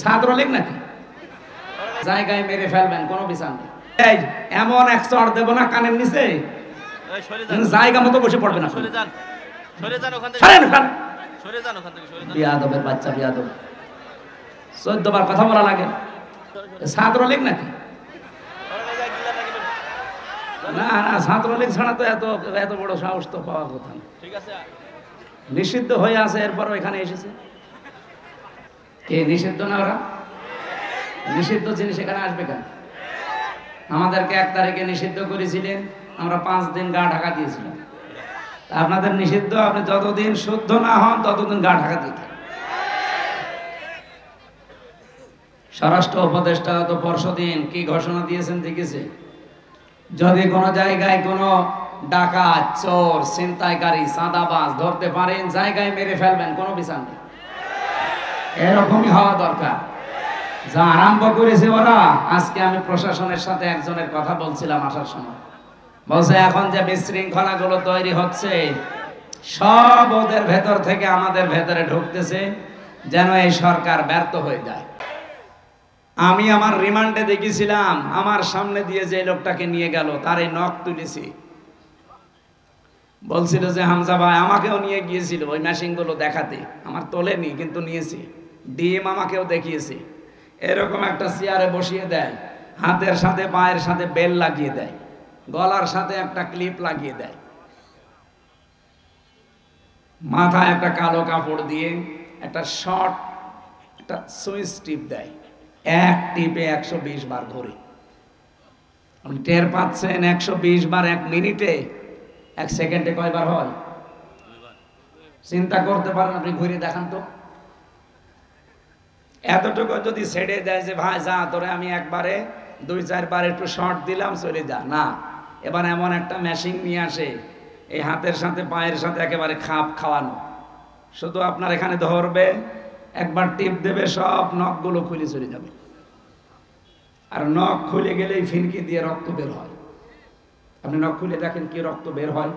ছাত্রলীগ নাকি জায়গায় মেরে ফেলবেন, কোনো বিচার নেই। এই এমন এক চড় দেব না কানের নিচে, জায়গা মতো বসে পড়বে না। বিয়াদবের বাচ্চা, বিয়াদব। 14 বার কথা বলা লাগে। ছাত্রলীগ নাকি? না না, ছাত্রলীগ ছাড়া তো এত বড় সাহস তো পাওয়া কথা না। ঠিক আছে, নিষিদ্ধ হয়ে আছে, এরপরও এখানে এসেছে। কে নিষিদ্ধ না? ওরা নিষিদ্ধ জিনিস এখানে আসবে কেন? আমাদেরকে 1 তারিখে নিষিদ্ধ করেছিলেন, আমরা 5 দিন গা ঢাকা দিয়েছিলাম। আপনাদের নিষিদ্ধ, আপনি যতদিন শুদ্ধ না হন ততদিন গা ঢাকা দিতে। স্বরাষ্ট্র উপদেষ্টা তো পরশুদিন কি ঘোষণা দিয়েছেন দেখেছে? যদি কোনো জায়গায় কোনো ডাকাত, চোর, ছিনতাইকারী, চাঁদাবাজ ধরতে পারেন, জায়গায় মেরে ফেলবেন, কোনো বিচার নেই। এরকমই হওয়া দরকার। যা আরম্ভ করেছে ওরা। আজকে আমি প্রশাসনের সাথে একজনের কথা বলছিলাম আসার সময়, বলছে এখন যে বিশৃঙ্খলা গুলো তৈরি হচ্ছে সব ওদের ভেতর থেকে আমাদের ভেতরে ঢুকতেছে, যেন এই সরকার ব্যর্থ হয়ে যায়। আমি আমার রিমান্ডে দেখেছিলাম, আমার সামনে দিয়ে যে লোকটাকে নিয়ে গেল তার এই নখ তুলেছি। বলছিল যে হামজা ভাই, আমাকেও নিয়ে গিয়েছিল ওই মেশিন গুলো দেখাতে, আমার তোলেনি কিন্তু নিয়েছি। ডিএম আমাকেও দেখিয়েছে। এরকম একটা চেয়ারে বসিয়ে দেয়, হাতের সাথে পায়ের সাথে বেল লাগিয়ে দেয়, গলার সাথে একটা ক্লিপ লাগিয়ে দেয়, মাথায় একটা কালো কাপড় দিয়ে একটা শর্ট একটা সুইচ টিপ দেয়। এক টিপে 120 বার ঘুরে। আপনি টের পাচ্ছেন 120 বার 1 মিনিটে? 1 সেকেন্ডে কয়বার হয় চিন্তা করতে পারেন আপনি? ঘুরে দেখান তো। এতটুকু যদি ছেড়ে দেয় যে ভাই যা তোরে আমি একবারে 2-4 বার একটু শর্ট দিলাম, চলে যা, না, এবার এমন একটা মেশিন নিয়ে আসে, এই হাতের সাথে পায়ের সাথে একেবারে খাপ খাওয়ানো। শুধু আপনার এখানে ধরবে, একবার টিপ দেবে, সব নখগুলো খুলে চলে যাবে। আর নখ খুলে গেলেই ফিনকি দিয়ে রক্ত বের হয়। আপনি নখ খুলে দেখেন কি রক্ত বের হয়।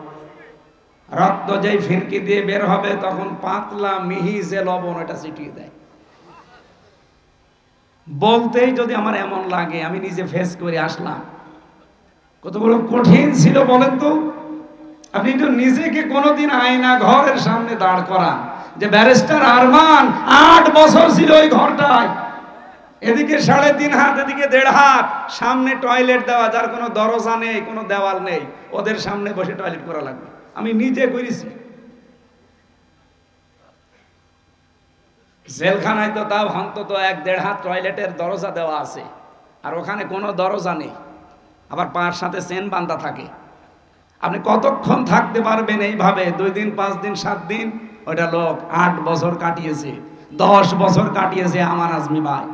রক্ত যেই ফিনকি দিয়ে বের হবে তখন পাতলা মিহি যে লবণ, এটা ছিটিয়ে দেয়। বলতেই যদি আমার এমন লাগে, আমি নিজে ফেস করে আসলাম, কতগুলো কঠিন ছিল বলেন তো। আপনি তো নিজেকে কোনোদিন আয়না ঘরের সামনে দাঁড় করান যে ব্যারিস্টার আরমান 8 বছর ছিল ওই ঘরটায়, এদিকে 3.5 হাত, এদিকে 1.5 হাত, সামনে টয়লেট দেওয়া, যার কোনো দরজা নেই, কোনো দেওয়াল নেই, ওদের সামনে বসে টয়লেট করা লাগবে। আমি নিজে করেছি। জেলখানায় তো তাও অন্তত 1-1.5 হাত টয়লেটের দরজা দেওয়া আছে, আর ওখানে কোনো দরজা নেই, আবার পায়ের সাথে চেন বাঁধা থাকে। আপনি কতক্ষণ থাকতে পারবেন এইভাবে? 2 দিন, 5 দিন, 7 দিন। ওইটা লোক 8 বছর কাটিয়েছে, 10 বছর কাটিয়েছে আমার আজমি ভাই।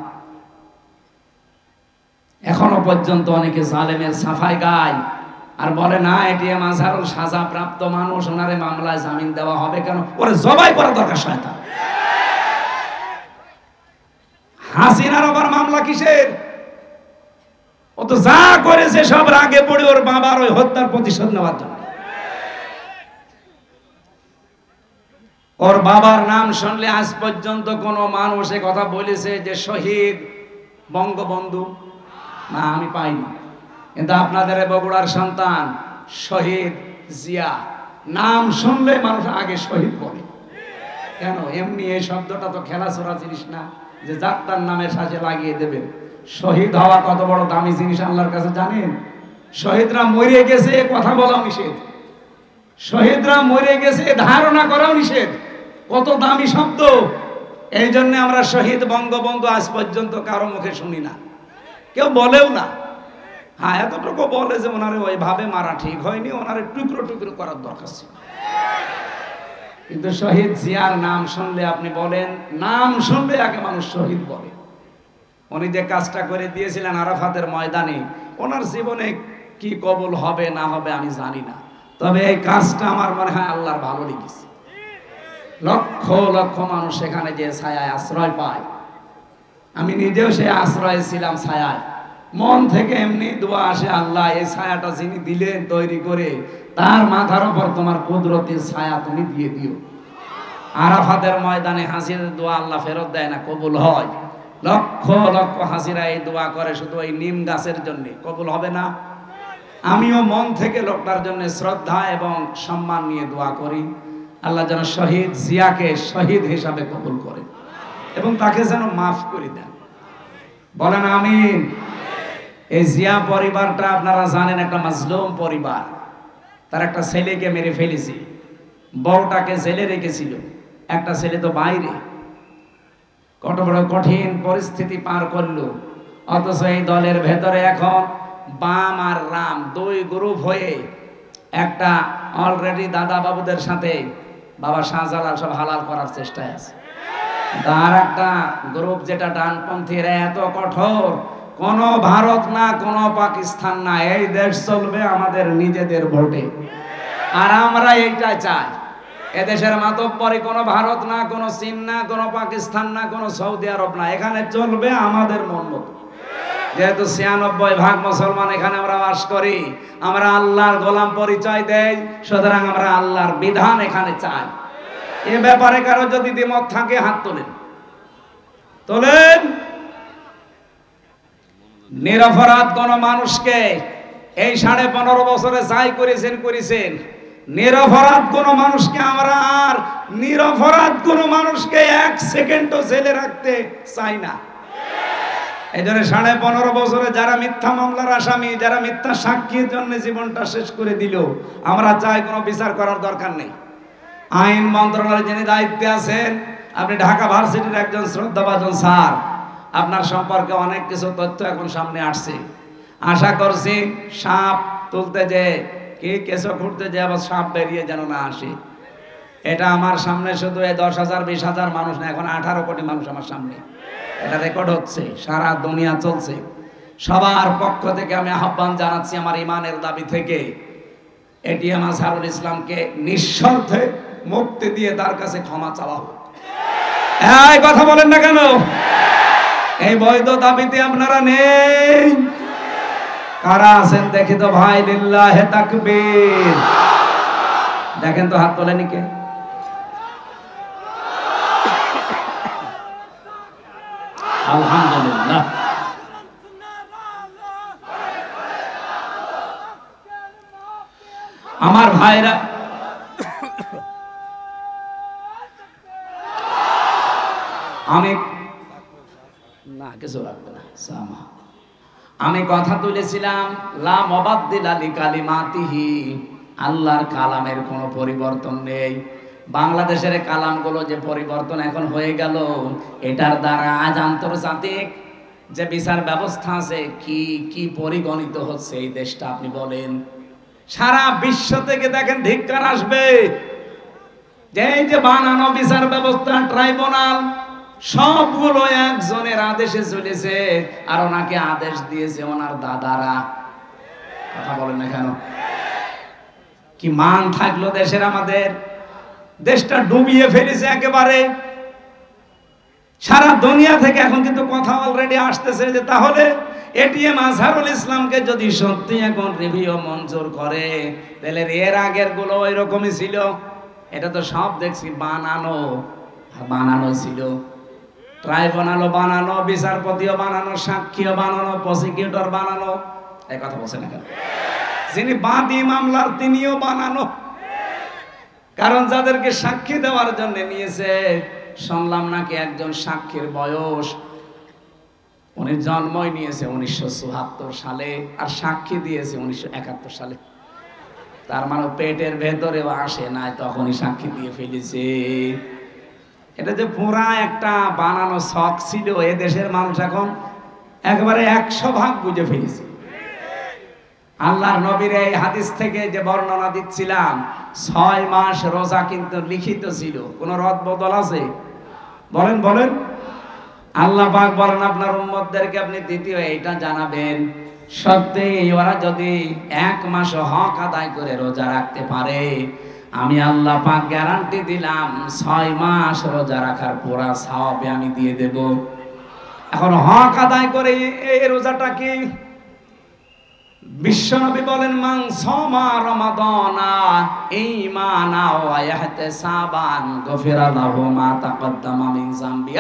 এখনো পর্যন্ত অনেকে জালেমের সাফাই গায় আর বলে না এটিএম আজহারুল সাজাপ্রাপ্ত মানুষ, ওনারে মামলায় জামিন দেওয়া হবে কেন? ওরে জবাই করা দরকার। শয়তান হাসিনার আবার মামলা কিসের? ও তো যা করেছে সব রাগে পড়ে ওর বাবার ওই হত্যার প্রতিশোধ নেওয়ার জন্য। ওর বাবার নাম শুনলে আজ পর্যন্ত কোন মানুষ এ কথা বলেছে যে শহীদ বঙ্গবন্ধু? না, আমি পাইনি। কিন্তু আপনাদের বগুড়ার সন্তান শহীদ জিয়া নাম শুনলে মানুষ আগে শহীদ বলে। কেন? এমনি এই শব্দটা তো খেলাছোড়া জিনিস না যে যাত্রার নামের সাথে লাগিয়ে দেবেন। শহীদ হওয়া কত বড় দামি জিনিস আল্লাহর কাছে জানেন? শহীদরা মরে গেছে কথা বলাও নিষেধ, শহীদরা মরে গেছে ধারণা করাও নিষেধ। কত দামি শব্দ! এই জন্য আমরা শহীদ বঙ্গবন্ধু আজ পর্যন্ত কারো মুখে শুনি না, কেউ বলেও না। হ্যাঁ, এতটুকু বলে যে ওনারে ওইভাবে মারা ঠিক হয়নি, ওনারে টুকরো টুকরো করার দরকার ছিল। কিন্তু শহীদ জিয়ার নাম শুনলে আপনি বলেন, নাম শুনলে আগে মানুষ শহীদ বলে। উনি যে কাজটা করে দিয়েছিলেন আরাফাতের ময়দানে, ওনার জীবনে কি কবুল হবে না হবে আমি জানি না, তবে এই কাজটা আমার মনে হয় আল্লাহর ভালো লেগেছে। লক্ষ লক্ষ মানুষ সেখানে যে ছায়ায় আশ্রয় পায়, আমি নিজেও সে আশ্রয় ছিলাম ছায়ায়। মন থেকে এমনি দোয়া আসে, আল্লাহ এই ছায়াটা যিনি দিলেন তৈরি করে, তার মাথার উপর তোমার কুদরতের ছায়া তুমি দিয়ে দিও। আরাফাতের ময়দানে হাসির দোয়া আল্লাহ ফেরত দেয় না, কবুল হয়। লক্ষ লক্ষ হাসিরা এই দোয়া করে শুধু ওই নিম গাছের জন্য, কবুল হবে না? আমিও মন থেকে লোকটার জন্য শ্রদ্ধা এবং সম্মান নিয়ে দোয়া করি, আল্লাহ যেন শহীদ জিয়াকে শহীদ হিসাবে কবুল করে এবং তাকে যেন মাফ করে দেন। বলেন আমিন। এই জিয়া পরিবারটা আপনারা জানেন একটা মাজলুম পরিবার। তার একটা ছেলেকে মেরে ফেলেছি, বউটাকে জেলে রেখেছিল, একটা ছেলে তো বাইরে। কত বড় কঠিন পরিস্থিতি পার করলো, অথচ এই দলের ভেতরে এখন বাম আর রাম দুই গ্রুপ হয়ে একটা অলরেডি দাদা বাবুদের সাথে বাবা শাহজালাল সব হালাল করার চেষ্টায় আছে। তার একটা গ্রুপ যেটা ডানপন্থীরা এত কঠোর, কোন ভারত না কোন পাকিস্তান না, এই দেশ চলবে আমাদের নিজেদের ভোটে, আর আমরা এইটা চাই। এদেশের মাতব্বরি কোনো ভারত না, কোনো চীন না, কোনো পাকিস্তান না, কোনো সৌদি আরব না, এখানে চলবে আমাদের মন মতো। যেহেতু ৯৬% মুসলমান এখানে আমরা বাস করি, আমরা আল্লাহর গোলাম পরিচয় দেই, সুতরাং আমরা আল্লাহর বিধান এখানে চাই। এ ব্যাপারে কারো যদি দ্বিমত থাকে হাত তোলেন, তোলেন। নিরপরাধ কোন মানুষকে এই ১৫.৫ বছরে যাই করেছেন, নিরপরাধ কোন মানুষকে আমরা আর নিরপরাধ কোন মানুষকে ১ সেকেন্ডও জেলে রাখতে চাই না। এই জন্য ১৫.৫ বছরে যারা মিথ্যা মামলার আসামি, যারা মিথ্যা সাক্ষীর জন্য জীবনটা শেষ করে দিল, আমরা চাই কোনো বিচার করার দরকার নেই। আইন মন্ত্রণালয়ের যিনি দায়িত্বে আছেন, আপনি ঢাকা ভার্সিটির একজন শ্রদ্ধাভাজন স্যার, আপনার সম্পর্কে অনেক কিছু তথ্য এখন সামনে আসছে। আশা করছি সাপ তুলতে যে কি কেঁচো খুঁড়তে যে আবার সাপ বেরিয়ে যেন না আসে। এটা আমার সামনে শুধু ১০,০০০ ২০,০০০ মানুষ না, এখন ১৮ কোটি মানুষ আমার সামনে, এটা রেকর্ড হচ্ছে, সারা দুনিয়া চলছে। সবার পক্ষ থেকে আমি আহ্বান জানাচ্ছি আমার ইমানের দাবি থেকে, এটিএম আজহারুল ইসলামকে নিঃশর্তে মুক্তি দিয়ে তার কাছে ক্ষমা চাওয়া হোক। এই কথা বলেন না কেন? এই বৈধ দাবিতে আপনারা নেই? কারা আছেন দেখি তো ভাই, লিল্লাহে তাকবীর। দেখেন তো হাত তোলেনি কে? আলহামদুলিল্লাহ। আমার ভাইরা, আমি না কিছু রাখবো না, আমি কথা তুলেছিলাম লা মুবাদদিলা লিকালিমাতিহি, আল্লাহর কালামের কোনো পরিবর্তন নেই। বাংলাদেশের কালামগুলো যে পরিবর্তন এখন হয়ে গেল, এটার দ্বারা আজ আন্তর্জাতিক যে বিচার ব্যবস্থা আছে কি কি পরিগণিত হচ্ছে এই দেশটা, আপনি বলেন। সারা বিশ্ব থেকে দেখেন ধিক্কার আসবে যে এই যে বানানো বিচার ব্যবস্থা, ট্রাইব্যুনাল, সবগুলো একজনের আদেশে চলেছে, আর ওনাকে আদেশ দিয়েছে ওনার দাদারা। কথা বলেন না কেন? কি মান থাকলো দেশের? আমাদের দেশটা ডুবিয়ে ফেলেছে একেবারে। সারা দুনিয়া থেকে এখন কিন্তু কথা অলরেডি আসতেছে যে তাহলে এটিএম আজহারুল ইসলামকে যদি সত্যি এখন রিভিউ মঞ্জুর করে, তাহলে এর আগের গুলো ওই রকমই ছিল। এটা তো সব দেখছি বানানো ছিল। ট্রাইব্যুনালও বানানো, বিচারপতিও বানানো, সাক্ষীও বানানো, প্রসিকিউটর বানানো। এই কথা বলছে না কেন? যিনি বাদী মামলার তিনিও বানানো। কারণ যাদেরকে সাক্ষী দেওয়ার জন্য নিয়েছে, শুনলাম নাকি একজন সাক্ষীর বয়স, উনি জন্মই নিয়েছে 1974 সালে আর সাক্ষী দিয়েছে 1971 সালে। তার মানে পেটের ভেতরেও আসে নাই, তখনই সাক্ষী দিয়ে ফেলেছে। এটা যে পুরা একটা বানানো শখ ছিল, এ দেশের মানুষ এখন একেবারে 100% বুঝে ফেলেছে। আল্লাহর নবীর এই হাদিস থেকে যে বর্ণনা দিচ্ছিলাম, 6 মাস রোজা কিন্তু লিখিত ছিল, কোন রদ বদল আছে? বলেন বলেন। আল্লাহ পাক বলেন আপনার উম্মতদেরকে আপনি দ্বিতীয় এইটা জানাবেন, সত্যি ওরা যদি 1 মাস হক আদায় করে রোজা রাখতে পারে, আমি আল্লাহ পাক গ্যারান্টি দিলাম 6 মাস রোজা রাখার পুরা সওয়াব আমি দিয়ে দেব। এখন হক আদায় করে এই রোজাটা কি? বিশ্বনবী বলেন মান সামা রমাদানা ঈমানা ওয়া ইহতিসাবান গফিরা লাহু মা তাকদ্দামা মিন যামবি।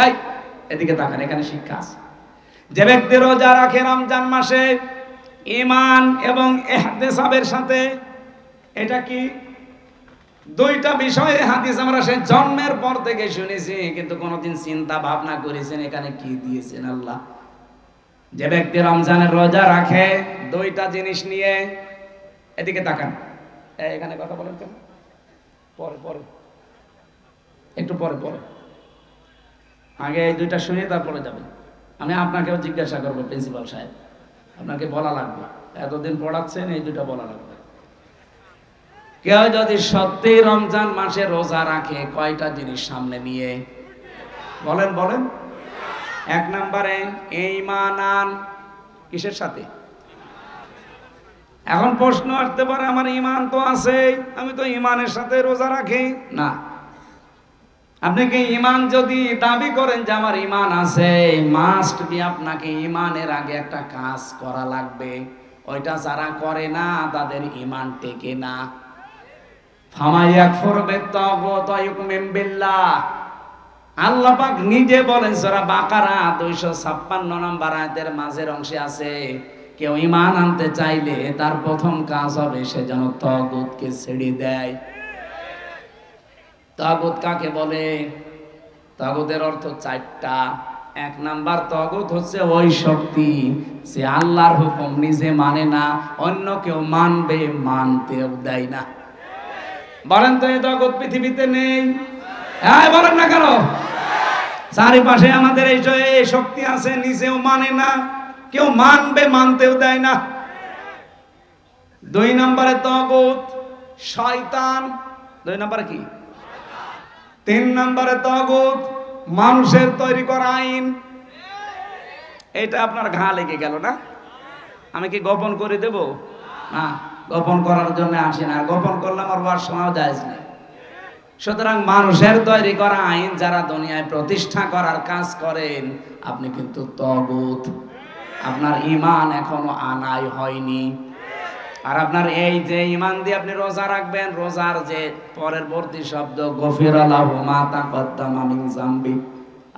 এদিকে তাকান, এখানে শিক্ষা আছে। যে ব্যক্তি রোজা রাখে রমজান মাসে ঈমান এবং ইহতিসাবের সাথে, এটা কি দুইটা বিষয়ে হাদিস আমরা সে জন্মের পর থেকে শুনেছি, কিন্তু কোনোদিন চিন্তা ভাবনা করেছেন এখানে কি দিয়েছেন আল্লাহ। যে ব্যক্তি রমজানের রোজা রাখে দুইটা জিনিস নিয়ে, এদিকে তাকান, এখানে কথা বলেন কেন? পরে পরে একটু পরে পরে, আগে এই দুইটা শুনে তারপরে যাবেন। আমি আপনাকেও জিজ্ঞাসা করবো, প্রিন্সিপাল সাহেব আপনাকে বলা লাগবে, এতদিন পড়াচ্ছেন, এই দুইটা বলা লাগবে। কেউ যদি সত্যি রমজান মাসে রোজা রাখে কয়টা জিনিস সামনে নিয়ে? বলেন বলেন। এক নম্বরে ঈমান আন, কিসের সাথে? এখন প্রশ্ন আসতে পারে আমার ঈমান তো আছে, আমি তো ঈমানের সাথে রোজা রাখি না। আপনি কি ঈমান যদি দাবি করেন যে আমার ঈমান আছে, মাস্ট বি আপনাকে ঈমানের আগে একটা কাজ করা লাগবে। ওইটা যারা করে না তাদের ঈমান টেকে না। ফামায়াকফুর বিত্তাগুত ওয়া ইউমিন বিল্লাহ, আল্লাহ পাক নিজে বলেন সূরা বাকারা 256 নম্বর আয়াতের মাঝের অংশে আছে, কেউ ঈমান আনতে চাইলে তার প্রথম কাজ হবে সে যেন তাগুতকে ছেড়ে দেয়। তাগুত কাকে বলে? তাগুতের অর্থ চারটা। এক নাম্বার তাগুত হচ্ছে ওই শক্তি যে আল্লাহর হুকুম নিজে মানে না, অন্য কেউ মানবে মানতেও দেয় না। বলেন তো এই তাগুত পৃথিবীতে নেই? হ্যাঁ বলেন না কেন? চারিপাশে আমাদের এই শক্তি আছে, নিজেও মানে না, কেউ মানবে মানতেও দেয় না। দুই নম্বরে তাগুত শয়তান। দুই নম্বরে কি? তিন নম্বরে তাগুত মানুষের তৈরি করা আইন। এটা আপনার ঘা লেগে গেল না? আমি কি গোপন করে দেব? না, গোপন করার জন্য আসি না, গোপন করলে আমার ওয়ার শোনাও জায়েজ নেই। সুতরাং মানুষের তৈরি করা আইন যারা দুনিয়ায় প্রতিষ্ঠা করার কাজ করেন, আপনি কিন্তু তাগুত, আপনার ঈমান এখনো আনাই হয়নি। আর আপনার এই যে ঈমান দিয়ে আপনি রোজা রাখবেন, রোজার যে পরবর্তী শব্দ গফিরা লাহু মা তাকদ্দামা মিন যামবি,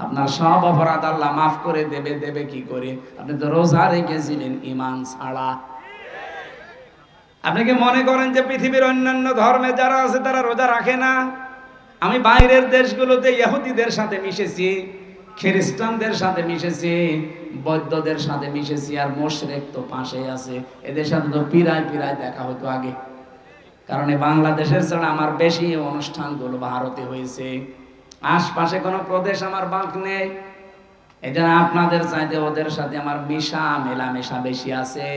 আপনার সব অপরাধ আল্লাহ মাফ করে দেবে। দেবে কি করে? আপনি তো রোজা রেখেছিলেন ঈমান ছাড়া। আপনি কি মনে করেন যে পৃথিবীর অন্যান্য ধর্মে যারা আছে তারা রোজা রাখে না? আমি বাইরের দেশগুলোতে ইহুদিদের সাথে মিশেছি, খ্রিস্টানদের সাথে মিশেছি, বৌদ্ধদের সাথে মিশেছি, আর মুশরিক তো পাশে আছে, এদের সাথে তো পিরায় পিরায় দেখা হতো আগে। কারণ বাংলাদেশের ছাড়া আমার বেশি অনুষ্ঠানগুলো ভারতে হয়েছে, আশপাশে কোনো প্রদেশ আমার বাক নেই। এই জন্য আপনাদের চাইতে ওদের সাথে আমার মেলামেশা বেশি আছে।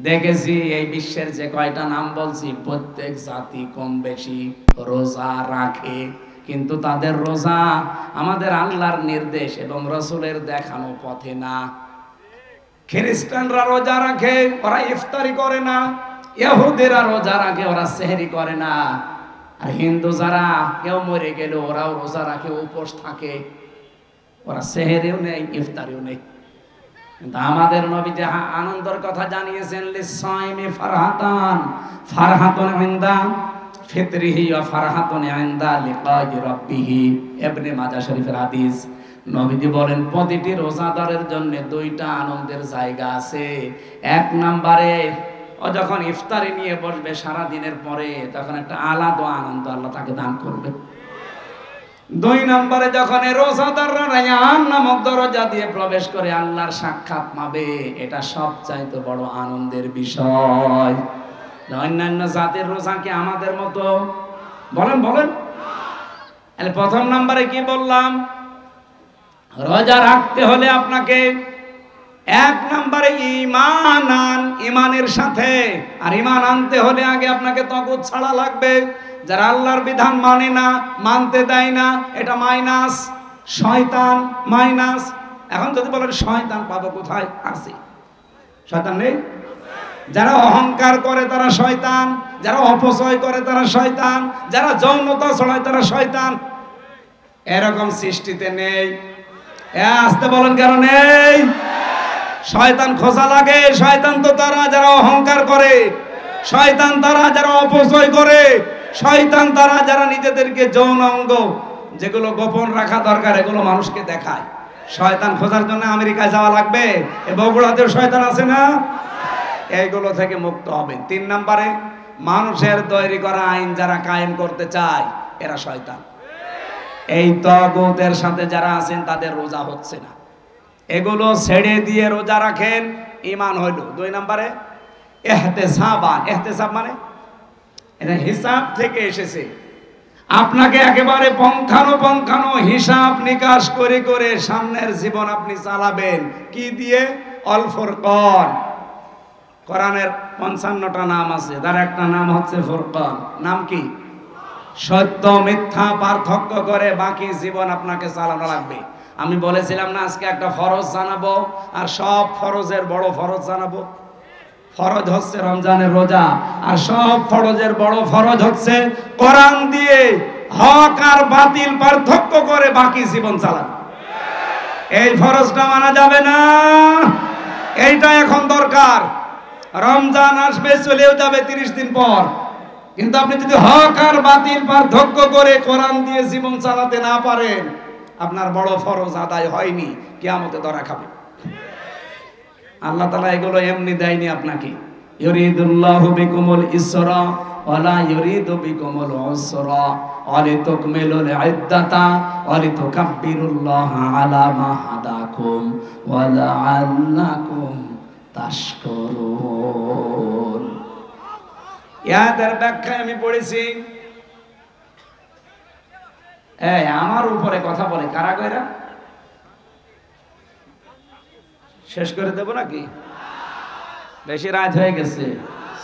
দেখেছি এই বিশ্বের যে কয়টা নাম বলছি, প্রত্যেক জাতি কম বেশি রোজা রাখে, কিন্তু তাদের রোজা আমাদের আল্লাহর নির্দেশ এবং রাসূলের দেখানো পথে না। খ্রিস্টানরা রোজা রাখে, ওরা ইফতারি করে না। ইহুদিরা রোজা রাখে, ওরা সেহরি করে না। আর হিন্দু যারা কেউ মরে গেল ওরাও রোজা রাখে, উপোস থাকে, ওরা সেহরিও নেই ইফতারিও নেই। কিন্তু আমাদের নবী যে আনন্দের কথা জানিয়েছেন, লিসাইমি ফারহাতান, ফারহাতুন ইনদা ফিতরিহি ওয়া ফারহাতুন ইনদা লিকাই রাব্বিহি, ইবনে মাজাহ শরীফের হাদিস। নবীজি বলেন প্রতিটি রোজাদারের জন্য দুইটা আনন্দের জায়গা আছে। এক নম্বরে ও যখন ইফতারি নিয়ে বসবে সারা দিনের পরে, তখন একটা আলাদা আনন্দ আল্লাহ তাকে দান করবে। দুই নম্বরে যখন রোজাদাররা রায়্যান নামক দরজা দিয়ে প্রবেশ করে আল্লাহর সাক্ষাৎ পাবে, এটা সবচাইতে বড় আনন্দের বিষয়। অন্যান্য জাতির রোজা কি আমাদের মতো? বলেন বলেন। প্রথম নম্বরে কি বললাম? রোজা রাখতে হলে আপনাকে এক নম্বরে ঈমান আন, ঈমানের সাথে। আর ঈমান আনতে হলে আগে আপনাকে তাগুত ছাড়া লাগবে। যারা আল্লাহর বিধান মানে না, মানতে দেয় না, এটা মাইনাস, শয়তান মাইনাস। এখন যদি বলেন শয়তান পাবো কোথায়? আছে, শয়তান নেই? যারা অহংকার করে তারা শয়তান, যারা অপচয় করে তারা শয়তান, যারা যৌনতা ছড়ায় তারা শয়তান। এরকম সৃষ্টিতে নেই। আসতে বলেন কেন নেই? শয়তান খোঁজা লাগে। শয়তান তো তারা যারা অহংকার করে, শয়তান তারা যারা অপচয় করে, শয়তান তারা যারা নিজেদেরকে যৌন অঙ্গ যেগুলো গোপন রাখা দরকার এগুলো মানুষকে দেখায়। শয়তান খোঁজার জন্য আমেরিকায় যাওয়া লাগবে? এ বগুড়াতেও শয়তান আছে না? এইগুলো থেকে মুক্ত হবে। 3 নম্বরে, মানুষের তৈরি করা আইন যারা কায়েম করতে চায় এরা শয়তান। এই তাগুতের সাথে যারা আছেন তাদের রোজা হচ্ছে না, এগুলো ছেড়ে দিয়ে রোজা রাখেন, ঈমান হইল। 2 নম্বরে ইহতিসাবান, ইহতিসাব মানে এটা হিসাব থেকে এসেছে। আপনাকে একেবারে পঙ্খানো হিসাব নিকাশ করে করে সামনের জীবন আপনি চালাবেন কি দিয়ে? অল ফুরকান। কোরআনের 55টা নাম আছে, তার একটা নাম হচ্ছে ফুরকান। নাম কি? সত্য মিথ্যা পার্থক্য করে বাকি জীবন আপনাকে চালানো লাগবে। আমি বলেছিলাম না আজকে একটা ফরজ জানাবো, আর সব ফরজের বড় ফরজ জানাবো। ফরজ হচ্ছে রমজানের রোজা, আর সব ফরজের বড় ফরজ হচ্ছে কোরআন দিয়ে হক আর বাতিল পার্থক্য করে বাকি জীবন চালানো। এই ফরজটা মানা যাবে না, এইটা এখন দরকার। রমজান আসবে, চলেও যাবে 30 দিন পর, কিন্তু আপনি যদি হক আর বাতিল পার্থক্য করে কোরআন দিয়ে জীবন চালাতে না পারেন, আপনার বড় ফরজ আদায় হয়নি, কিয়ামতে ধরা খাবে। আল্লাহ তাআলা এগুলো এমনি দেয়নি আপনাকে। ইউরিদুল্লাহু বিকুমুল ইসরা ওয়ালা ইউরিদু বিকুমুল উসরা ওয়ালিতুকমিলুল ইদ্দাতা ওয়ালিতুকাব্বিরুল্লাহা আলা মা হাদাকুম ওয়া লাআল্লাকুম তাশকুরুন। ইয়াদের ব্যাখ্যা আমি পড়েছি। এই আমার উপরে কথা বলে কারা কইরা? শেষ করে দেব নাকি? বেশি রাত হয়ে গেছে,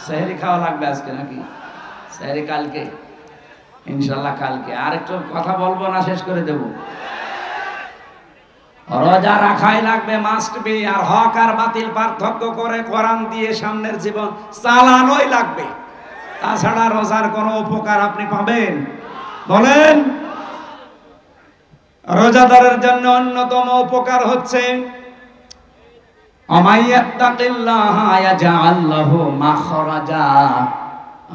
সেহরি খাওয়া লাগবে আজকে নাকি? সেহরি কালকে, ইনশাল্লাহ কালকে। আর একটু কথা বলবো না, শেষ করে দেব। রোজা রাখাই লাগবে, মাস্ট বি। আর হক আর বাতিল পার্থক্য করে কোরআন দিয়ে সামনের জীবন চালানোই লাগবে, তাছাড়া রোজার কোনো উপকার আপনি পাবেন? বলেন। রোজাদারের জন্য অন্যতম উপকার হচ্ছে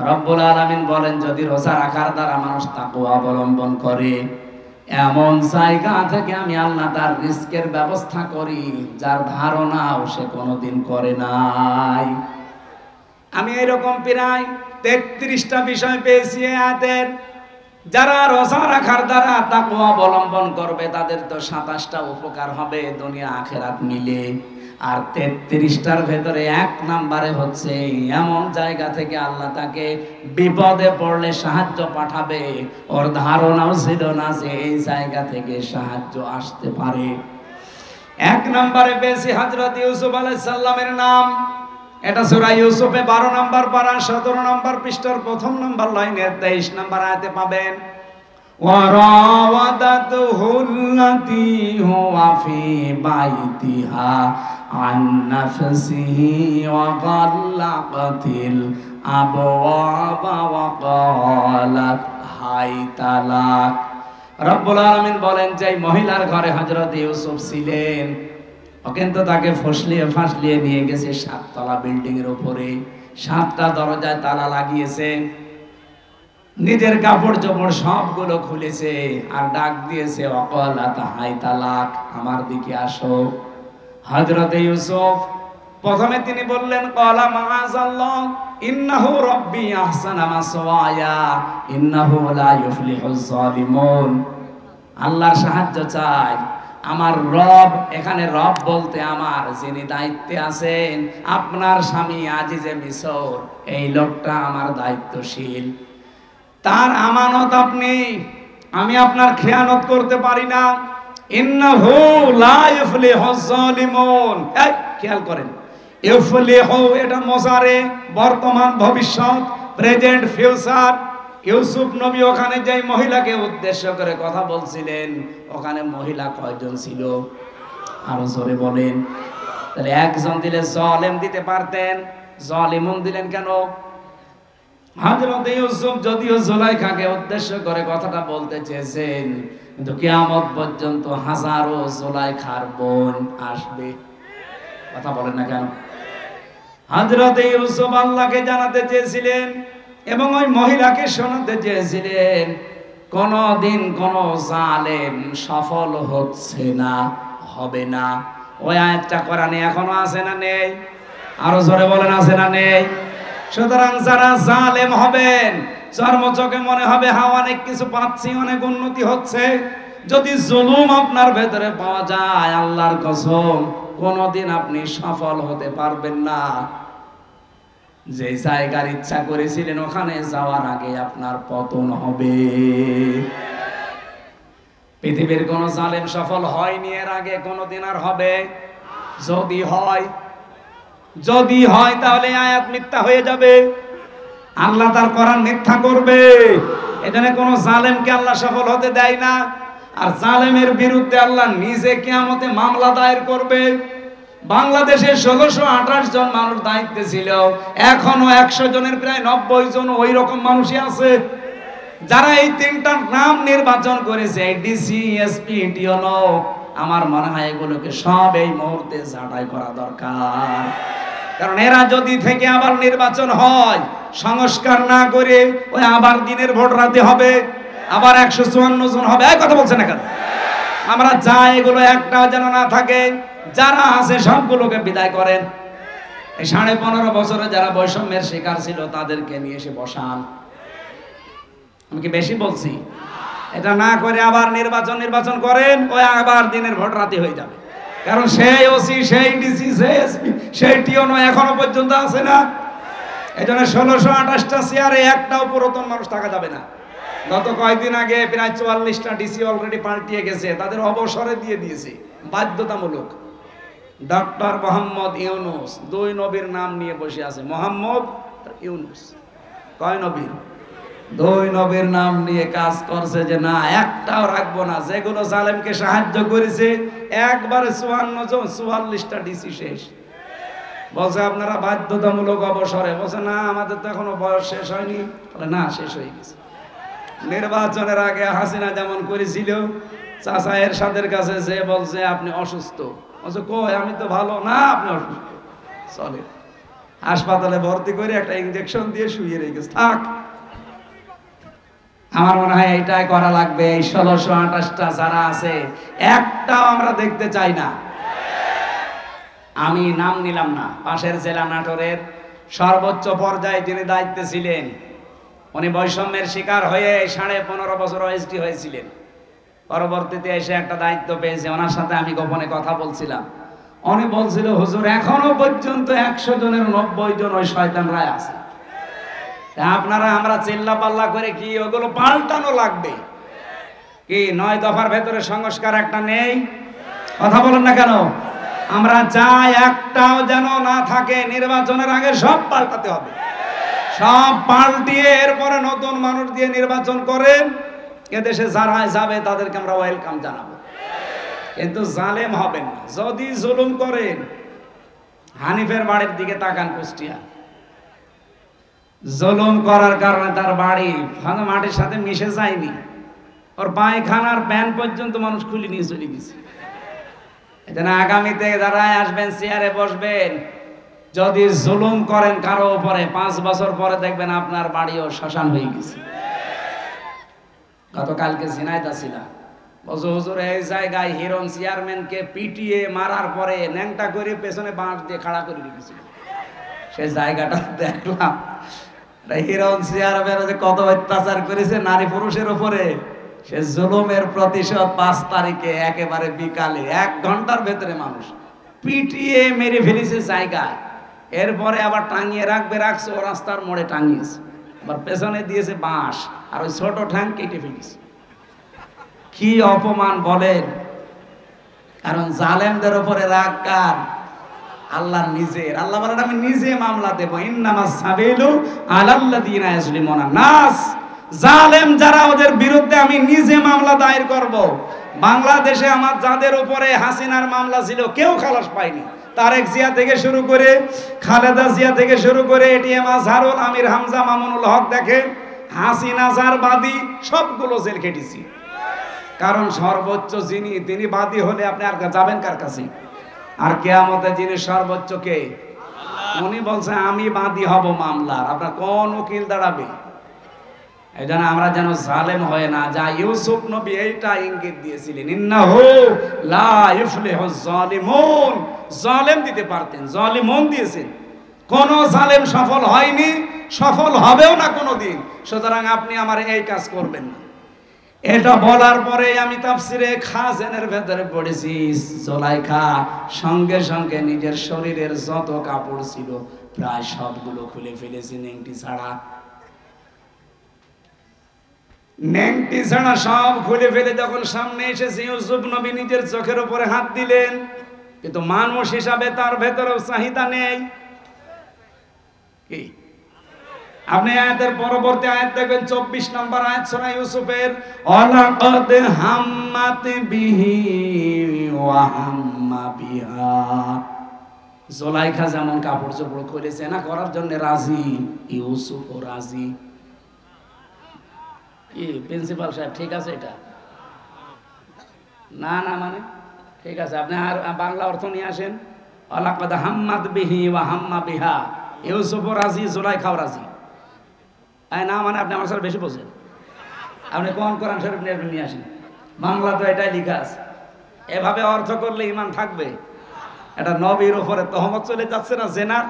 রব্বুল আলামিন বলেন, যদি রোজা রাখার দ্বারা মানুষ তাকওয়া অবলম্বন করে, এমন জায়গা থেকে আমি আল্লাহ তার রিজকের ব্যবস্থা করি যার ধারণাও সে কোনোদিন করে নাই। আমি এরকম প্রায় 33টা বিষয় পেয়েছি আয়াতের। যারা রোজা রাখার দ্বারা তাকওয়া অবলম্বন করবে তাদের তো 27টা উপকার হবে দুনিয়া আখিরাত মিলে। আর 33টার ভেতরে 1 নম্বরে হচ্ছে এমন জায়গা থেকে আল্লাহ তাকে বিপদে পড়লে সাহায্য পাঠাবে, ওর ধারণাও ছিল না যে এই জায়গা থেকে সাহায্য আসতে পারে। 1 নম্বরে পেয়েছি হযরত ইউসুফ আলাইহিস সালামের নাম। এটা সূরা ইউসুফে 12 নম্বর পারা 17 নম্বর পৃষ্ঠার 1ম নম্বর লাইনের 23 নম্বর আয়াতে পাবেন। ওয়ারাওয়াদাতুহু আল্লাতী হুয়া ফি বাইতিহা আন নাফসিহি ওয়া গাল্লাকাতিল আবওয়াবা ওয়া ক্বালাত হাইতা লাক। রব্বুল আলামিন বলেন যে মহিলার ঘরে হযরত ইউসুফ ছিলেন, ও কিন্তু তাকে ফাঁসলিয়ে নিয়ে গেছে 7 তলা বিল্ডিং এর উপরে, 7টা দরজায় তালা লাগিয়েছে, নিজের কাপড় চোপড় সবগুলো খুলেছে, আর ডাক দিয়েছে ওয়াকালাত হাইতা লাক, আমার দিকে আসো। হযরত ইউসুফ প্রথমে তিনি বললেন ক্বালা মাআযাল্লাহ ইন্নাহু রাব্বি আহসানা মাসওয়ায়া ইন্নাহু লা ইউফলিহুজ জালিমুন। আল্লাহর সাহায্য চাই, আমার রব। এখানে রব বলতে আমার যিনি দায়িত্বে আছেন, আপনার স্বামী আজিজে মিসর, এই লোকটা আমার দায়িত্বশীল, তার আমানত আপনি, আমি আপনার খেয়ানত করতে পারি না। ইন্নাহু লা ইউফলিহুজ জালিমুন। এই খেয়াল করেন, ইউফলিহু এটা মুজারে, বর্তমান ভবিষ্যৎ, প্রেজেন্ট ফিউচার। ইউসুফ নবী ওখানে যে মহিলাকে উদ্দেশ্য করে কথা বলছিলেন, ওখানে মহিলা কয়জন ছিল? আরো জোরে বলেন। তাহলে একজন দিলে জালেম দিতে পারতেন, জালিমুন দিলেন কেন? হযরত ইউসুফ যদিও জুলাইখাকে উদ্দেশ্য করে কথাটা বলতে চেয়েছেন, কিন্তু কিয়ামত পর্যন্ত হাজারো জুলাইখার বোন আসবে। কথা বলেন না কেন? হযরত ইউসুফ আল্লাহকে জানাতে চেয়েছিলেন এবং ওই মহিলাকে শোনাতে চেয়েছিলেন, কোনদিন কোন জালেম সফল হচ্ছে না, হবে না। ওই আয়াতটা কোরআনে এখনো আছে না নেই? আরো জোরে বলেন আছে না নেই? সুতরাং যারা জালেম হবেন, চর্মচোখে মনে হবে হ্যাঁ অনেক কিছু পাচ্ছি, অনেক উন্নতি হচ্ছে, যদি জুলুম আপনার ভেতরে পাওয়া যায়, আল্লাহর কসম কোনোদিন আপনি সফল হতে পারবেন না। যে জায়গার ইচ্ছা করেছিলেন ওখানে যাওয়ার আগে আপনার পতন হবে। পৃথিবীর কোন জালেম সফল হয়নি এর আগে, কোনোদিন আর হবে? যদি হয় তাহলে আয়াত মিথ্যা হয়ে যাবে, আল্লাহ তার কোরআন মিথ্যা করবে। এখানে কোন জালেমকে আল্লাহ সফল হতে দেয় না। আর জালেমের বিরুদ্ধে আল্লাহ নিজে কিয়ামতে মামলা দায়ের করবে। বাংলাদেশে 1628 জন মানুষ দায়িত্বে ছিল, এখনো 100 জনের প্রায় 90 জন ওই রকম মানুষই আছে যারা এই তিনটার নাম নির্বাচন করেছে, ডিসি, এসপি, টিওনো। আমার মনে হয় এগুলোকে সব এই মুহূর্তে ছাঁটাই করা দরকার। কারণ এরা যদি থেকে আবার নির্বাচন হয়, সংস্কার না করে ওই আবার দিনের ভোট রাতে হবে, আবার 154 জন হবে। এই কথা বলছেন না কেন? আমরা চাই এগুলো একটাও যেন না থাকে। যারা আছে সবগুলোকে বিদায় করেন। এই 15.5 বছরে যারা বৈষম্যের শিকার ছিল তাদেরকে নিয়ে এসে বসান। আমি কি বেশি বলছি? এটা না করে আবার নির্বাচন করেন, ওই আবার দিনের ভোট রাতে হয়ে যাবে। কারণ সেই ওসি, সেই ডিসি, সেই এসপি, সেই টিওনো এখনো পর্যন্ত আছে না। এই জন্য 1628টা চেয়ারে একটাও পুরাতন মানুষ থাকা যাবে না। গত কয়েকদিন আগে প্রায় 44টা ডিসি অলরেডি পাল্টিয়ে গেছে, তাদের অবসরে দিয়ে দিয়েছে বাধ্যতামূলক। ডক্টর মোহাম্মদ ইউনুস 2 নবীর নাম নিয়ে বসে আছে, মোহাম্মদ ইউনুস। কয় নবীর? 2 নবীর নাম নিয়ে কাজ করছে যে না একটাও রাখবো না। যেগুলো জালেমকে সাহায্য করেছে একবারে 44টা ডিসি শেষ। বলছে আপনারা বাধ্যতামূলক অবসরে। বলছে না আমাদের তো এখনো বয়স শেষ হয়নি। বলে না, শেষ হয়ে গেছে। নির্বাচনের আগে হাসিনা যেমন করেছিল, চাচা এরশাদের কাছে যে বলছে আপনি অসুস্থ, বলছে কই আমি তো ভালো। না আপনি অসুস্থ, চলে হাসপাতালে ভর্তি করে একটা ইনজেকশন দিয়ে শুয়ে রেখেছে, থাক। আমার মনে হয় এইটাই করা লাগবে। এই 1628টা যারা আছে একটাও আমরা দেখতে চাই না। আমি নাম নিলাম না, পাশের জেলা নাটোরের সর্বোচ্চ পর্যায়ে যিনি দায়িত্বে ছিলেন, উনি বৈষম্যের শিকার হয়ে 15.5 বছর ওএসডি হয়েছিলেন। পরবর্তীতে এসে একটা দায়িত্ব পেয়েছে। ওনার সাথে আমি গোপনে কথা বলছিলাম। উনি বলছিল হুজুর এখনো পর্যন্ত 100 জনের 90 জন ওই শয়তানরাই আছে। আপনারা আমরা চিল্লা পাল্লা করে কি ওগুলো পাল্টানো লাগবে কি? 9 দফার ভেতরে সংস্কার একটা নেই? কথা বলেন না কেন? আমরা চাই একটাও যেন না থাকে। নির্বাচনের আগে সব পাল্টাতে হবে, সব পাল্টিয়ে এরপরে নতুন মানুষ দিয়ে নির্বাচন করেন। এদেশে যারা যাবে তাদেরকে আমরা ওয়েলকাম জানাবো, কিন্তু জালেম হবেন না। যদি জুলুম করেন, হানিফের বাড়ির দিকে তাকান, কুষ্টিয়া জুলুম করার কারণে তার বাড়ি মাটির সাথে মিশে যায়নি, ওর পায়খানার প্যান পর্যন্ত মানুষ খুলে নিয়ে চলে গেছে। এজন্য আগামীতে যারা আসবেন চেয়ারে বসবেন, যদি জুলুম করেন কারো উপরে, 5 বছর পরে দেখবেন আপনার বাড়িও শ্মশান হয়ে গেছে। গতকালকে ঝিনাইদহ ছিলাম, বলছো হুজুর এই জায়গায় হিরণ চেয়ারম্যানকে পিটিয়ে মারার পরে ন্যাংটা করে পেছনে বাঁশ দিয়ে খাড়া করে রেখেছিল। সেই জায়গাটা দেখলাম। হিরণ চেয়ারম্যান কত অত্যাচার করেছে নারী পুরুষের উপরে, সে জুলুমের প্রতিশোধ 5 তারিখে একেবারে বিকালে 1 ঘন্টার ভেতরে মানুষ পিটিয়ে মেরে ফেলেছে জায়গায়। এরপরে আবার টাঙিয়ে রাখছে, ও রাস্তার মোড়ে টাঙিয়েছে, আবার পেছনে দিয়েছে বাঁশ, আর ওই ছোট ঠ্যাং কেটে ফেলেছে। কি অপমান বলেন! কারণ জালেমদের উপরে রাগ কার? আল্লাহর নিজের। আল্লাহ বলেন আমি নিজে মামলা দেব, ইন্নামাস সাবিলু আলাল্লাযিনা ইয়াজলিমুনা নাস। জালেম যারা ওদের বিরুদ্ধে আমি নিজে মামলা দায়ের করব। বাংলাদেশে আমার যাদের উপরে হাসিনার মামলা ছিল কেউ খালাস পায়নি। তারেক জিয়া থেকে শুরু করে, খালেদা জিয়া থেকে শুরু করে, এটিএম আজহারুল, আমির হামজা, মামুনুল হক, দেখেন হাসিনা যার বাদী সবগুলো জেল খেটেছি। কারণ সর্বোচ্চ যিনি, তিনি বাদী হলে আপনি আর যাবেন কার কাছে? আর কিয়ামতে যিনি সর্বোচ্চ কে? উনি বলছে আমি বাদী হব মামলার। আপনার কোন উকিল দাঁড়াবে? এই জন্য আমরা যেন জালেম হয় না, যা ইউসুফ নবী এইটা ইঙ্গিত দিয়েছিলেন, ইন্নাহু লা ইফলিহুজ জালিমুন, জালেম দিতে পারতেন, জালিমুন দিয়েছেন, কোন জালেম সফল হয়নি, সফল হবেও না কোনোদিন। সুতরাং আপনি আমার এই কাজ করবেন না। এটা বলার পরে আমি তাফসিরে খাজেনের ভেতরে পড়েছি, জুলাইখা সঙ্গে সঙ্গে নিজের শরীরের যত কাপড় ছিল প্রায় সবগুলো খুলে ফেলেছি, নেংটি ছাড়া। নেংটি ছাড়া সব খুলে ফেলে যখন সামনে এসেছে, ইউসুফ নবী নিজের চোখের উপরে হাত দিলেন, কিন্তু মানুষ হিসাবে তার ভেতরেও চাহিদা নেই। কি আপনি আয়াতের পরবর্তী আয়াত দেখবেন, 24 নম্বর আয়াত সূরা ইউসুফের, ওয়ালাকাদ হাম্মাত বিহি ওয়া হাম্মা বিহা। জুলাইখা যেমন কাপড় চোপড় খুলেছে না করার জন্য রাজি, ইউসুফও রাজি। কি প্রিন্সিপাল সাহেব ঠিক আছে এটা? না না মানে ঠিক আছে, আপনি আর বাংলা অর্থ নিয়ে আসেন। ওয়ালাকাদ হাম্মাত বিহি ওয়া হাম্মা বিহা, ইউসুফও রাজি, জুলাইখাও রাজি। না মানে আপনি আমার সাথে বেশি বোঝেন, আপনি কোরআন শরীফ নিয়ে আসেন, বাংলা তো এটাই লেখা আছে। এভাবে অর্থ করলে ইমান থাকবে? এটা নবীর উপরে তহমত চলে যাচ্ছে না জেনার,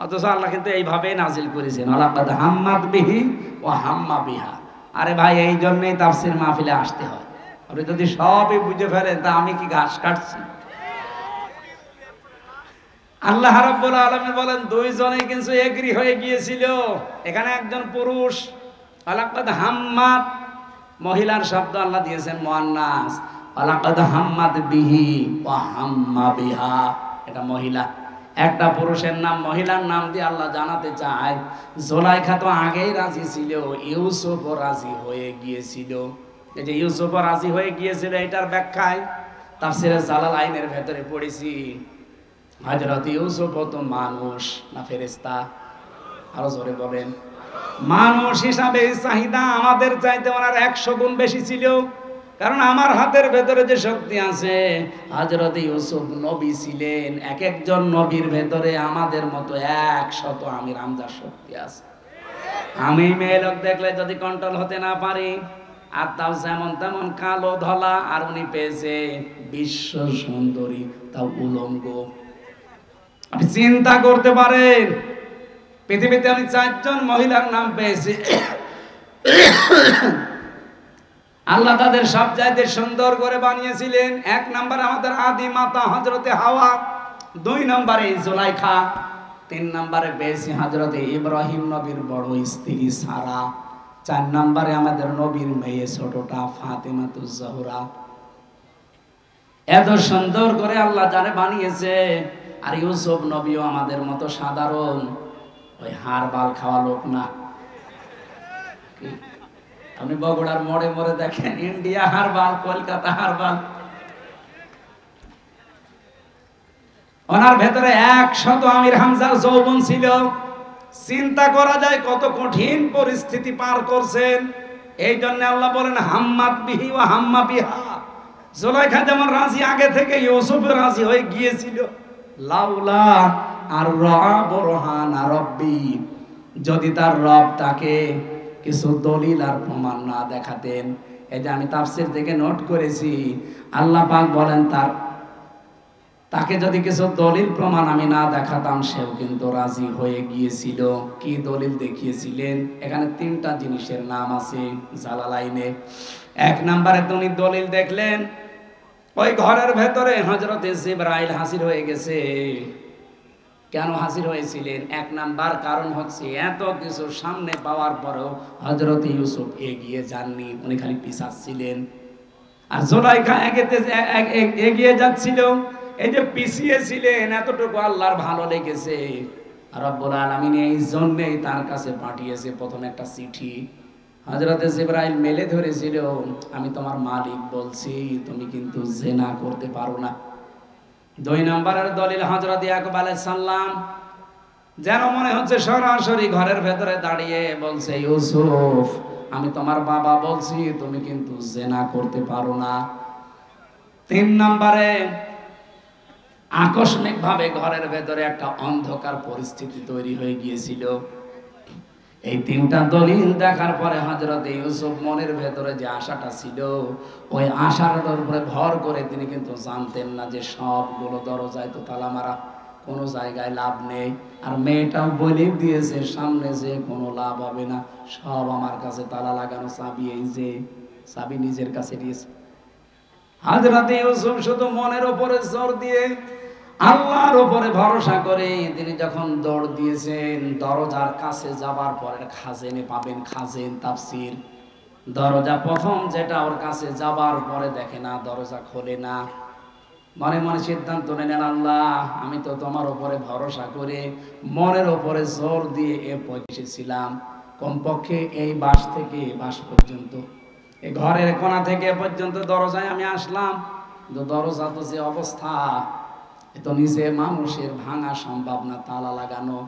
অথচ আল্লাহ কিন্তু এইভাবেই নাজিল করেছেন, ওয়ালাকাদ হাম্মাত বিহি ওয়া হাম্মা বিহা। আরে ভাই, এই জন্যই তাফসীর মাহফিলে আসতে হয়। আপনি যদি সবই বুঝে ফেলেন তা আমি কি ঘাস কাটছি? আল্লাহ রাব্বুল আলামিন বলেন দুইজনেই কিন্তু এগ্রি হয়ে গিয়েছিল। এখানে একজন পুরুষ, ওয়ালাকাদ হাম্মাত মহিলার শব্দ আল্লাহ দিয়েছেন মুআন্নাস, ওয়ালাকাদ হাম্মাত বিহি ওয়া হাম্মা বিহা এটা মহিলা। একটা পুরুষের নাম মহিলার নাম দিয়ে আল্লাহ জানাতে চায়, জুলাইখা তো আগেই রাজি ছিল, ইউসুফও রাজি হয়ে গিয়েছিল। এই যে ইউসুফও রাজি হয়ে গিয়েছিল, এটার ব্যাখ্যায় তাফসীরে জালালাইনের ভেতরে পড়েছি, হযরত ইউসুফ তো মানুষ না ফেরেশতা? আরো জোরে বলেন। মানুষ হিসাবে চাহিদা আমাদের চাইতে ওনার 100 গুণ বেশি ছিল, কারণ আমার হাতের ভেতরে যে শক্তি আছে, হযরত ইউসুফ নবী ছিলেন, এক একজন নবীর ভেতরে আমাদের মতো 100 আমির হামজার শক্তি আছে। আমি মেয়ে লোক দেখলে যদি কন্ট্রোল হতে না পারি, আর তাও যেমন তেমন কালো ধলা, আর উনি পেয়েছে বিশ্ব সুন্দরী, তাও উলঙ্গ। আপনি চিন্তা করতে পারেন, পৃথিবীতে আমি 4 জন মহিলার নাম পেয়েছি, আল্লাহ তাদের সব চাইতে সুন্দর করে বানিয়েছিলেন। 1 নম্বরে আমাদের আদি মাতা হযরতে হাওয়া, 2 নম্বরে জুলাইখা, 3 নম্বরে পেয়েছি হযরতে ইব্রাহিম নবীর বড় স্ত্রী সারা, 4 নম্বরে আমাদের নবীর মেয়ে ছোটটা ফাতেমাতুজ জোহরা। এত সুন্দর করে আল্লাহ যারে বানিয়েছে, আর ইউসুফ নবীও আমাদের মতো সাধারণ ওই হাড় বাল খাওয়া লোক না। আপনি বগুড়ার মোড়ে মোড়ে দেখেন ইন্ডিয়া হারবাল, কলকাতা হারবাল, ওনার ভেতরে 100 আমির হামজার যৌবন ছিল। চিন্তা করা যায় কত কঠিন পরিস্থিতি পার করছেন। এই জন্য আল্লাহ বলেন হাম্মাত বিহি ওয়া হাম্মা বিহা। জুলাইখা যেমন রাজি আগে থেকে, ইউসুফ রাজি হয়ে গিয়েছিল। লাউলা আর রাবরহানা রব্বি, যদি তার রব তাকে কিছু দলিল আর প্রমাণ না দেখাতেন। এই যে আমি তাফসীর থেকে নোট করেছি, আল্লাহ পাক বলেন তাকে যদি কিছু দলিল প্রমাণ আমি না দেখাতাম, সেও কিন্তু রাজি হয়ে গিয়েছিল। কি দলিল দেখিয়েছিলেন? এখানে 3টা জিনিসের নাম আছে জালালাইনে। 1 নম্বরে তিনি দলিল দেখলেন, ওই ঘরের ভেতরে হযরতে জিবরাইল হাজির হয়ে গেছে। কেন হাজির হয়েছিলেন? 1 নাম্বার কারণ হচ্ছে, এত কিছু সামনে পাওয়ার পরেও হযরত ইউসুফ এগিয়ে যাননি, উনি খালি পিছাচ্ছিলেন। আর জুলাইখা এগিয়ে যাচ্ছিল। এই যে পিছিয়ে ছিলেন, এতটুকু আল্লাহর ভালো লেগেছে। রব্বুল আলামিন এই জন্যই তার কাছে পাঠিয়েছে প্রথম একটা চিঠি। হযরতে জিবরাইল মেলে ধরেছিল, আমি তোমার মালিক বলছি, তুমি কিন্তু জিনা করতে পারো না। 2 নম্বরের দলিল হযরত ইয়াকুব আলাইহিস সালাম, যেন মনে হচ্ছে সরাসরি ঘরের ভেতরে দাঁড়িয়ে বলছে, ইউসুফ আমি তোমার বাবা বলছি, তুমি কিন্তু জিনা করতে পারো না। 3 নম্বরে আকস্মিক ভাবে ঘরের ভেতরে একটা অন্ধকার পরিস্থিতি তৈরি হয়ে গিয়েছিল। এই তিনটা দলিল দেখার পরে হযরত ইউসুফ মনের ভেতরে যে আশাটা ছিল, ওই আশাটার উপরে ভর করে তিনি কিন্তু জানতেন না যে সবগুলো দরজায় তো তালা মারা, কোনো জায়গায় লাভ নেই। আর মেয়েটাও বলে দিয়েছে সামনে যে কোনো লাভ হবে না, সব আমার কাছে তালা লাগানো, চাবি এই যে চাবি নিজের কাছে দিয়েছে। হযরত ইউসুফ শুধু মনের উপরে জোর দিয়ে আল্লাহর উপরে ভরসা করে তিনি যখন দৌড় দিয়েছেন দরজার কাছে যাবার পরে, খাজেনে পাবেন, খাজেন তাফসীর, দরজা প্রথম যেটা ওর কাছে যাবার পরে দেখে না দরজা খোলে না, মনে মনে সিদ্ধান্ত নেন, আল্লাহ আমি তো তোমার উপরে ভরসা করে মনের উপরে জোর দিয়ে এ পৌঁছেছিলাম, কমপক্ষে এই বাস থেকে বাস পর্যন্ত, এই ঘরের কোণা থেকে পর্যন্ত দরজায় আমি আসলাম, কিন্তু দরজা তো যে অবস্থা, এ তো নিজে মানুষের ভাঙা সম্ভব না, তালা লাগানো।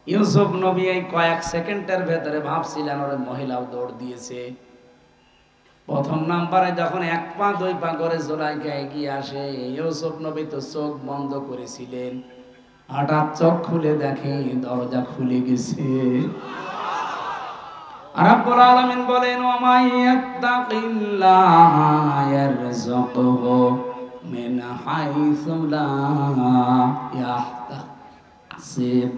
ইউসুফ নবী এই কয়েক সেকেন্ডের ভেতরে ভাবছিলেন ওরে মহিলাও দৌড় দিয়েছে। প্রথম নাম্বারে যখন এক পা দুই পা করে জোলাইখা এগিয়ে আসে, ইউসুফ নবী তো চোখ বন্ধ করেছিলেন, হঠাৎ চোখ খুলে দেখে দরজা খুলে গেছে। রাব্বুল আলামিন বলেন, ওয়া মাইয়াত্তাকিল্লাহা ইয়ারযুকহু মিন হাইসু লা ইয়াহতাসিব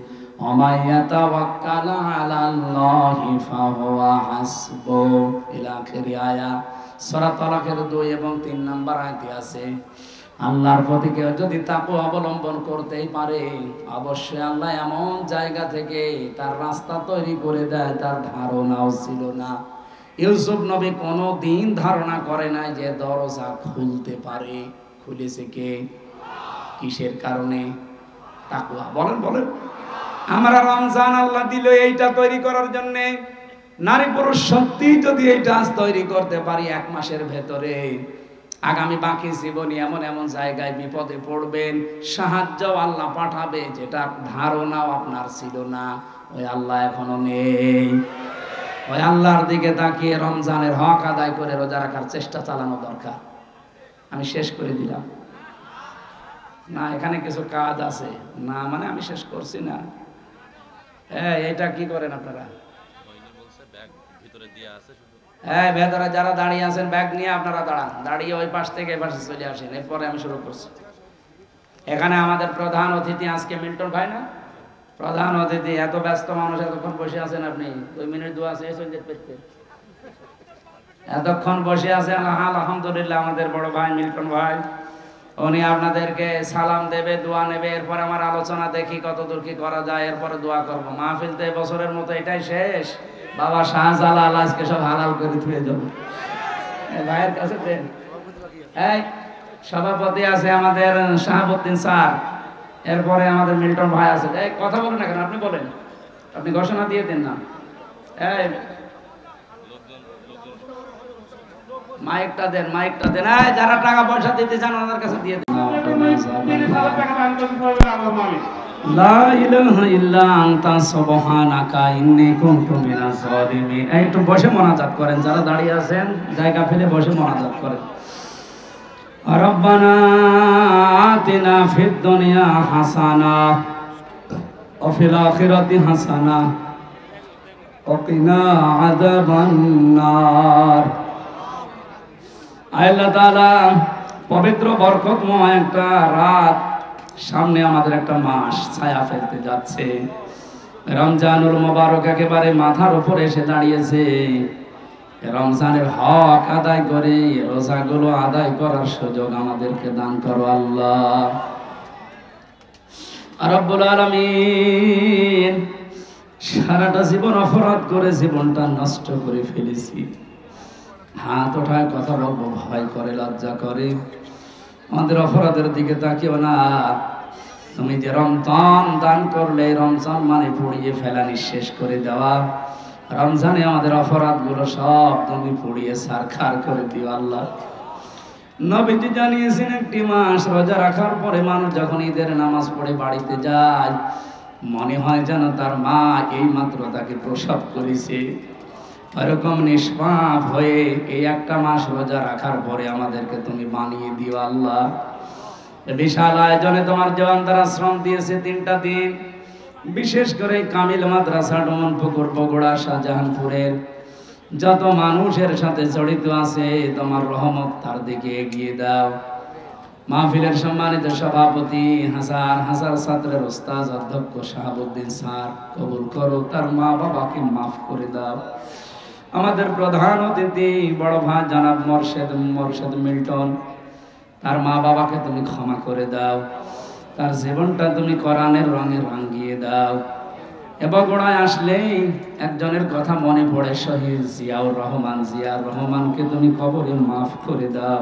ওয়া মাইয়াতাওয়াক্কাল আলাল্লাহি ফাহুয়া হাসবুহু ইলা আখিরি আয়াত। সূরা তালাকের 2 এবং 3 নম্বর আয়াতে আছে, আল্লাহর প্রতি কেউ যদি তাকওয়া অবলম্বন করতেই পারে, অবশ্যই আল্লাহ এমন জায়গা থেকে তার রাস্তা তৈরি করে দেয় তার ধারণাও ছিল না। ইউসুফ নবী কোনোদিন ধারণা করে নাই যে দরজা খুলতে পারে। খুলেছে কে? কিসের কারণে? তাকওয়া। বলেন বলেন। আমরা রমজান আল্লাহ দিল এইটা তৈরি করার জন্য। নারী পুরুষ সত্যি যদি এইটা আজ তৈরি করতে পারি 1 মাসের ভেতরে, আগামী বাকি জীবনে এমন এমন জায়গায় বিপদে পড়বেন, সাহায্য আল্লাহ পাঠাবে যেটা ধারণাও আপনার ছিল না। ওই আল্লাহ এখনো নেই। ওই আল্লাহর দিকে তাকিয়ে রমজানের হক আদায় করে রোজা রাখার চেষ্টা চালানো দরকার। আমি শেষ করে দিলাম না, এখানে কিছু কাজ আছে না, মানে আমি শেষ করছি না। এটা কি করেন আপনারা? হ্যাঁ, ভেতরে যারা দাঁড়িয়ে আছেন ব্যাগ নিয়ে আপনারা দাঁড়ান, দাঁড়িয়ে ওই পাশ থেকে পাশে চলে আসেন, এরপরে আমি শুরু করছি। এখানে আমাদের প্রধান অতিথি আজকে মিল্টন ভাই না, প্রধান অতিথি। এত ব্যস্ত মানুষ এতক্ষণ বসে আছেন, আপনি 2 মিনিট দোয়া শেষ হয়ে যেতে, এতক্ষণ বসে আছেন। আলহামদুলিল্লাহ, আমাদের বড় ভাই মিল্টন ভাই, উনি আপনাদেরকে সালাম দেবে, দোয়া নেবে, এরপর আমার আলোচনা দেখি কতদূর কি করা যায়, এরপরে দোয়া করবো। মাহফিল তো বছরের মতো এটাই শেষ। বাবা শাহজালাল আজকে সব হালাল করে ধুয়ে যাবো। ভাইয়ের কাছে দেন। এই সভাপতি আছে আমাদের শাহাবুদ্দিন স্যার, এরপরে আমাদের মিল্টন ভাই আছে। এই কথা বলেন না কেন? আপনি বলেন, আপনি ঘোষণা দিয়ে দেন না। এই মাইকটা দেন, মাইকটা দেন। এই যারা টাকা পয়সা দিতে চান ওনাদের কাছে দিয়ে দেন। লা ইলাহা ইল্লা আনতা সুবহানাকা ইন্নী কুনতু মিনাজ জালিমিন। একটু বসে মোনাজাত করেন, যারা দাঁড়িয়ে আছেন জায়গা ফেলে বসে মোনাজাত করেন। রব্বানা আতিনা ফিদ দুনিয়া হাসানা ওয়া ফিল আখিরাতি হাসানা ওয়া কিনা আযাবান নার। আল্লাহ তাআলা, পবিত্র বরকতময় একটা রাত, সামনে আমাদের একটা মাস ছায়া ফেলতে যাচ্ছে। রমজানুল মুবারক একেবারে মাথার উপরে এসে দাঁড়িয়েছে। রমজানের হক আদায় করে রোজাগুলো আদায় করার সুযোগ আমাদেরকে দান করো আল্লাহ রাব্বুল আলামিন। সারাটা জীবন অপরাধ করে জীবনটা নষ্ট করে ফেলেছি। হাত ওঠায় কথা বলবো ভয় করে, লজ্জা করে। আমাদের অপরাধের দিকে তাকিও না। তুমি যে রমজান দান করলে, রমজান মানে পুড়িয়ে ফেলা, নিঃশেষ করে দেওয়া। রমজানে আমাদের অপরাধগুলো সব তুমি পুড়িয়ে ছারখার করে দিও আল্লাহ। নবীজি জানিয়েছেন, একটি মাস রোজা রাখার পরে মানুষ যখন ঈদের নামাজ পড়ে বাড়িতে যায়, মনে হয় যেন তার মা এই মাত্র তাকে প্রসব করেছে। এরকম নিষ্পাপ হয়ে এই একটা মাস রোজা রাখার পরে আমাদেরকে তুমি বানিয়ে দিও আল্লাহ। বিশাল আয়োজনে তোমার জওয়ান তারা শ্রম দিয়েছে 3টা দিন। বিশেষ করে কামিল মাদ্রাসা ডমনপুকুর বগুড়া শাহজাহানপুরের যত মানুষের সাথে জড়িত আছে তোমার রহমত তার দিকে এগিয়ে দাও। মাহফিলের সম্মানিত সভাপতি হাজার হাজার ছাত্রের ওস্তাদ অধ্যক্ষ শাহাবুদ্দিন স্যার কবুল করো, তার মা বাবাকে মাফ করে দাও। আমাদের প্রধান অতিথি বড় ভাই জনাব মোর্শেদ মিল্টন, তার মা বাবাকে তুমি ক্ষমা করে দাও, তার জীবনটা তুমি কোরআনের রঙে রাঙিয়ে দাও। বগুড়ায় আসলেই একজনের কথা মনে পড়ে, শহীদ জিয়াউর রহমানকে তুমি কবরে মাফ করে দাও।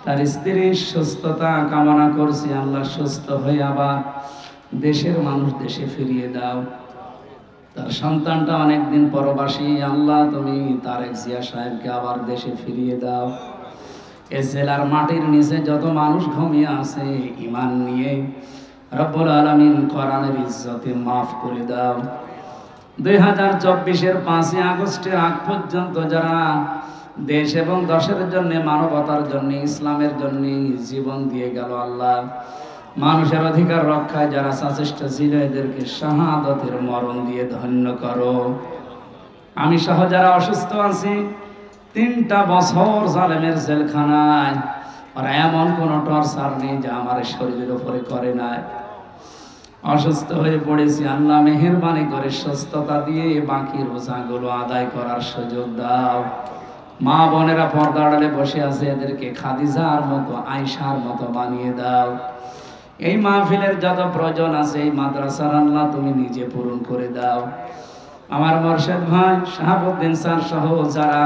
তার স্ত্রীর সুস্থতা কামনা করছি, আল্লাহ সুস্থ হয়ে আবার দেশের মানুষ দেশে ফিরিয়ে দাও। তার সন্তানটা অনেকদিন পরবাসী, আল্লাহ তুমি তারেক জিয়া সাহেবকে আবার দেশে ফিরিয়ে দাও। এ জেলার মাটির নিচে যত মানুষ ঘুমিয়ে আছে ঈমান নিয়ে, রব্বুল আলামিন কোরআনের ইজ্জতে মাফ করে দাও। 2024-এর 5ই আগস্টের আগ পর্যন্ত যারা দেশ এবং দেশের জন্য, মানবতার জন্য, ইসলামের জন্য জীবন দিয়ে গেল, আল্লাহ মানুষের অধিকার রক্ষায় যারা সচেষ্ট ছিল এদেরকে শাহাদাতের মরণ দিয়ে ধন্য করো। আমি সহ যারা অসুস্থ আছি, 3টা বছর জালেমের জেলখানায়, আর এমন কোন টর্চার নেই যা আমার শরীরের উপরে করে নাই। অসুস্থ হয়ে পড়েছি, আল্লাহ মেহেরবানি করে সুস্থতা দিয়ে বাকি রোজাগুলো আদায় করার সুযোগ দাও। মা বোনেরা পর্দা আড়ালে বসে আছে, এদেরকে খাদিজার মতো, আয়েশার মতো বানিয়ে দাও। এই মাহফিলের যত প্রয়োজন আছে এই মাদ্রাসার আল্লাহ তুমি নিজে পূরণ করে দাও। আমার মোর্শেদ ভাই শাহাবুদ্দিন স্যার সহ যারা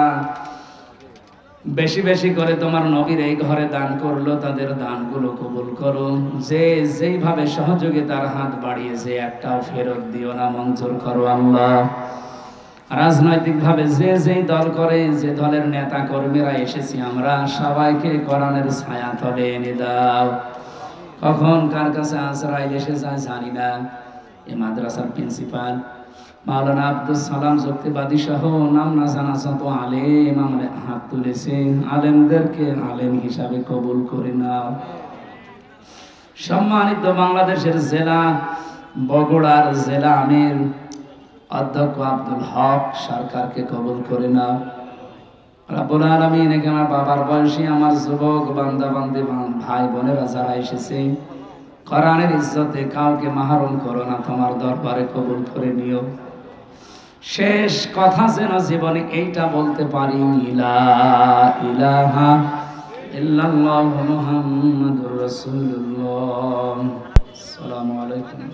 বেশি বেশি করে তোমার নবীর এই ঘরে দান করলো, তাদের দানগুলো কবুল করো। যে যেইভাবে সহযোগিতার হাত বাড়িয়েছে একটাও ফেরত দিও না, মঞ্জুর করো আল্লাহ। রাজনৈতিকভাবে যে যেই দল করে, যে দলের নেতা কর্মীরা এসেছি আমরা, সবাইকে কোরআনের ছায়া তলে এনে দাও। কখন কার কাছে আজরাইল এসে যায় জানি না। এই মাদ্রাসার প্রিন্সিপাল মাওলানা আব্দুল সালাম যুক্তিবাদী সহ নাম না জানা যত আলেম আমরা হাত তুলেছে, আলেমদেরকে আলেম হিসাবে কবুল করে নাও। সম্মানিত বাংলাদেশের জেলা বগুড়ার জেলা আমির অধ্যক্ষ আব্দুল হক সরকারকে কবুল করে নাও। রব্বুল আলামিন, এখানে আমার বাবার বয়সী আমার যুবক বান্দা বান্দি ভাই বোনেরা যারা এসেছে, কোরআনের ইজ্জতে কাউকে মাহরুম করো না, তোমার দরবারে কবুল করে নিও। শেষ কথা যেন জীবনে এইটা বলতে পারি, লা ইলাহা ইল্লাল্লাহু মুহাম্মাদুর রাসূলুল্লাহ। আসসালামু আলাইকুম।